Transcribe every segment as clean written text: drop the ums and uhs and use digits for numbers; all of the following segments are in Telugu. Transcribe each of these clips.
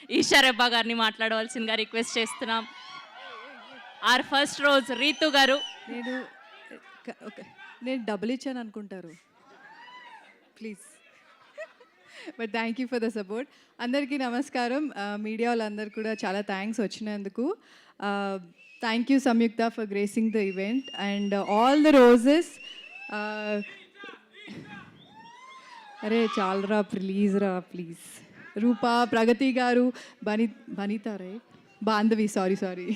ఈషా రెబ్బా గారిని మాట్లాడవలసిందిగా రిక్వెస్ట్ చేస్తున్నాం. ఆర్ ఫస్ట్ రోజ్ రీతు గారు. నేను ఓకే, నేను డబ్బులు ఇచ్చాను అనుకుంటారు, please. But thank you for the support. అందరికీ నమస్కారం. మీడియా వాళ్ళందరూ కూడా చాలా థ్యాంక్స్ వచ్చినందుకు. Thank you Samyuktha for gracing the event and all the roses. అరే చాలరా, ప్లీజ్ రా, please. Rupa, Pragathi garu, Banita right, Bandhavi, sorry.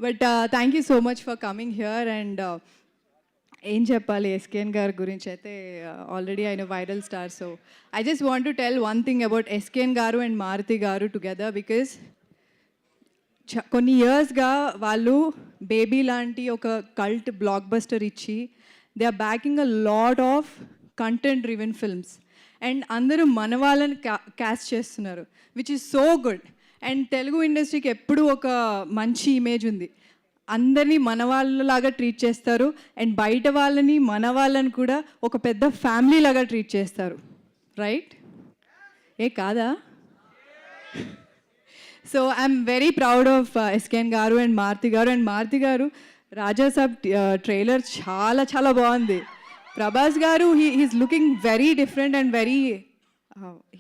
But thank you so much for coming here. And ఏం చెప్పాలి ఎస్కేఎన్ గారి గురించి అయితే, ఆల్రెడీ ఆయన viral star. So I just want to tell one thing about SKN గారు అండ్ మారుతి గారు టుగెదర్. బికాస్ కొన్ని ఇయర్స్గా వాళ్ళు బేబీ లాంటి ఒక కల్ట్ బ్లాక్ బస్టర్ ఇచ్చి they are backing a lot of content driven films. And అందరూ మన వాళ్ళని క్యాస్ట్ చేస్తున్నారు, which is so good. And Telugu ఇండస్ట్రీకి ఎప్పుడూ ఒక మంచి ఇమేజ్ ఉంది, అందరినీ మన వాళ్ళలాగా ట్రీట్ చేస్తారు. అండ్ బయట వాళ్ళని మన వాళ్ళని కూడా ఒక పెద్ద ఫ్యామిలీ లాగా ట్రీట్ చేస్తారు, రైట్? ఏ కాదా? So I'm very proud of SKN గారు అండ్ మారుతి గారు. అండ్ మారుతి గారు రాజాసాబ్ ట్రైలర్ చాలా చాలా బాగుంది. ప్రభాస్ గారు he's looking very different and very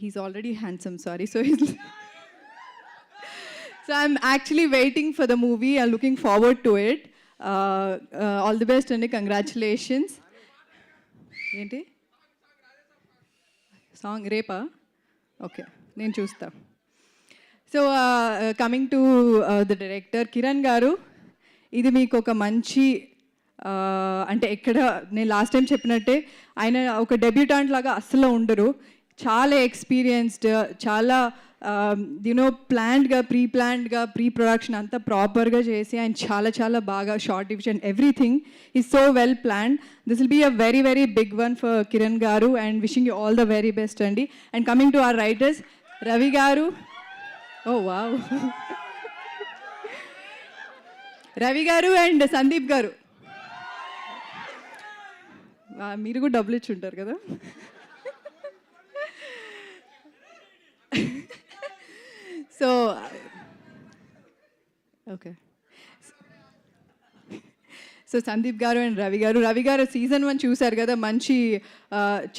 he's already handsome, sorry. So I'm actually waiting for the movie. I'm looking forward to it. All the best and congratulations. ఏంటి సాంగ్ రేపా? ఓకే, నేను చూస్తా. So coming to the director Kiran గారు, ఇది మీకు ఒక మంచి అంటే ఎక్కడ నేను లాస్ట్ టైం చెప్పినట్టే ఆయన ఒక డెబ్యూటాంట్ లాగా అస్సలు ఉండరు. చాలా ఎక్స్పీరియన్స్డ్, చాలా ప్లాన్డ్గా ప్రీ ప్రొడక్షన్ అంతా ప్రాపర్గా చేసి ఆయన చాలా చాలా బాగా short division everything is so well planned. This will be a very very big one for Kiran garu and wishing you all the very best అండి. And coming to our writers Ravi garu, oh wow, Ravi గారు అండ్ సందీప్ గారు, మీరు కూడా డబ్బులు ఇచ్చి ఉంటారు కదా. సో ఓకే, సో సందీప్ గారు అండ్ రవి గారు సీజన్ 1 చూశారు కదా, మంచి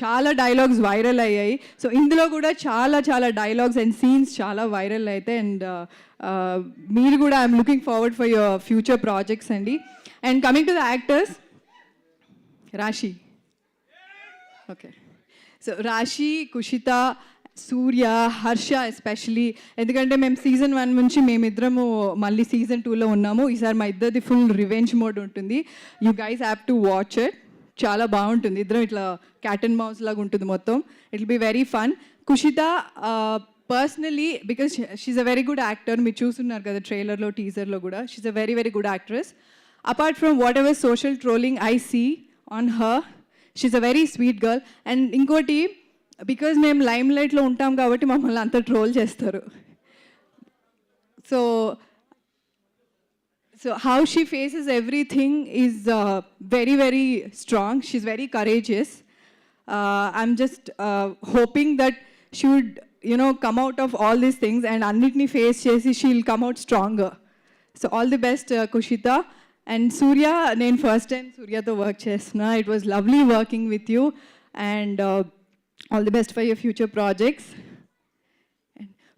చాలా డైలాగ్స్ వైరల్ అయ్యాయి. సో ఇందులో కూడా చాలా చాలా డైలాగ్స్ అండ్ సీన్స్ చాలా వైరల్ అవుతాయి. అండ్ మీరు కూడా I'm looking forward for your future projects అండి. And coming to the actors, Rashi, okay, so Rashi, Kushitha, Surya, Harsha especially, ఎందుకంటే మేము సీజన్ 1 నుంచి మేమిద్దరము మళ్ళీ సీజన్ 2లో ఉన్నాము. ఈసారి మా ఇద్దరిది ఫుల్ రివెంజ్ మోడ్ ఉంటుంది. You guys have to watch it, చాలా బాగుంటుంది. ఇద్దరం ఇట్లా క్యాట్ అండ్ మౌస్ లాగా ఉంటుంది మొత్తం. It will be very fun. Kushitha personally because she's a very good actor, మీరు చూస్తున్నారు కదా ట్రైలర్లో టీజర్లో కూడా, she's a very very good actress. Apart from whatever social trolling I see on her, she's a very sweet girl. And ఇంకోటి, బికాజ్ మేము లైమ్ లైట్లో ఉంటాం కాబట్టి మమ్మల్ని అంతా ట్రోల్ చేస్తారు. So how she faces everything is very very strong. She's very courageous. I'm just hoping that she would come out of all these things and అన్నిటినీ ఫేస్ చేసి she will come out stronger. So all the best Kushitha. And Surya, నేను ఫస్ట్ టైం సూర్యతో వర్క్ చేస్తున్నా. It was lovely working with you and all the best for your future projects.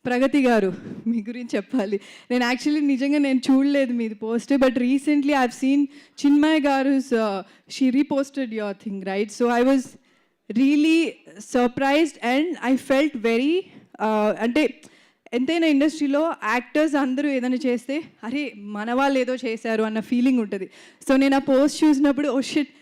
Pragathi garu, మీ గురించి చెప్పాలి. నేను యాక్చువల్లీ నిజంగా నేను చూడలేదు మీది post, but recently I have seen Chinmayi garu she reposted your thing, right? So I was really surprised and I felt very, అంటే ఎంతైనా ఇండస్ట్రీలో యాక్టర్స్ అందరూ ఏదైనా చేస్తే అరే మన వాళ్ళు ఏదో చేశారు అన్న ఫీలింగ్ ఉంటుంది. సో నేను ఆ పోస్ట్ చూసినప్పుడు ఓ షిట్,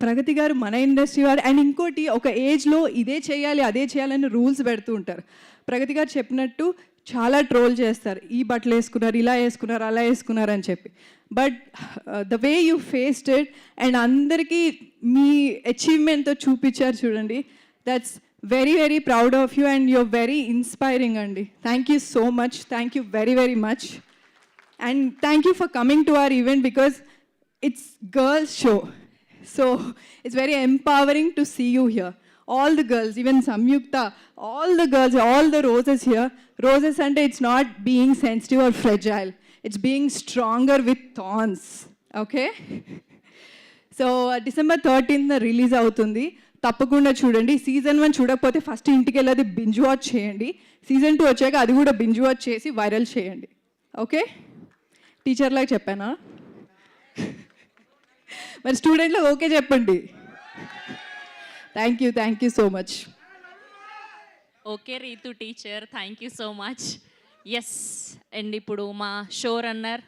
ప్రగతి గారు మన ఇండస్ట్రీ వారు. అండ్ ఇంకోటి, ఒక ఏజ్లో ఇదే చేయాలి అదే చేయాలని రూల్స్ పెడుతూ ఉంటారు. ప్రగతి గారు చెప్పినట్టు చాలా ట్రోల్ చేస్తారు, ఈ బట్టలు వేసుకున్నారు, ఇలా వేసుకున్నారు, అలా వేసుకున్నారు అని చెప్పి. But the way you faced it and అందరికీ మీ అచీవ్మెంట్తో చూపించారు చూడండి, that's very very proud of you and you're very inspiring అండి. Thank you so much, thank you very very much. And thank you for coming to our event because it's girls show, so it's very empowering to see you here. all the girls, even Samyukta, all the girls, all the roses here. Roses ante it's not being sensitive or fragile. It's being stronger with thorns. Okay? So December 13th release అవుతుంది, తప్పకుండా చూడండి. సీజన్ 1 చూడకపోతే ఫస్ట్ ఇంటికి వెళ్ళి బింజ్ వాచ్ చేయండి. సీజన్ 2 వచ్చాక అది కూడా బింజ్ వాచ్ చేసి వైరల్ చేయండి. ఓకే? టీచర్లాగా చెప్పానా? మరి స్టూడెంట్లకు ఓకే చెప్పండి. Thank you so much. Okay Reethu teacher, thank you so much. Yes, and ఇప్పుడు మా షో రన్నర్